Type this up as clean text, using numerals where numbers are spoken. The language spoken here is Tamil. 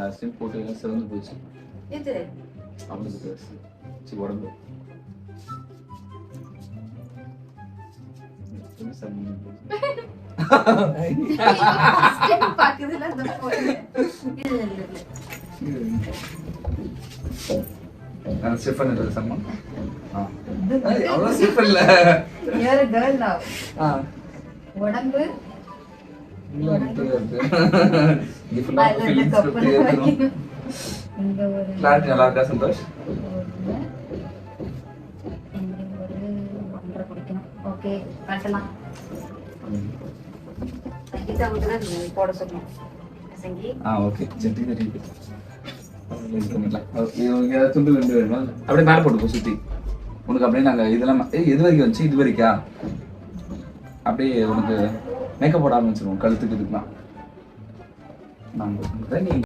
லாஸ்ட் டைம் போட்டு எல்லாம் சிறந்து போச்சு. இது அவனுக்கு ட்ரெஸ் சரி உடம்பு பாக்குதுல அந்த போடு. இல்ல ஸ்டெஃபன் ட்ரெஸ் அம்மா. அவ்வளோ ஸ்டெஃபன் இல்ல. you're a girl now. உடம்பு கிளாரிட்டி நல்லா இருக்கா சந்தோஷ்? ஓகே கட்டலாம். சங்கீதா வந்து போட சொன்னோம். சங்கி ஓகே செட்டி தெரியுது. துண்டு ரெண்டு வேணுமா? அப்படியே மேலே போட்டுக்கோ சுற்றி. உனக்கு அப்படியே நாங்கள் இதெல்லாம் எது வரைக்கும் வந்துச்சு? இது வரைக்கா? அப்படியே உனக்கு மேக்கப் போட ஆரம்பிச்சிருவோம் கழுத்துக்கு இதுக்கெல்லாம். நாங்கள் நீ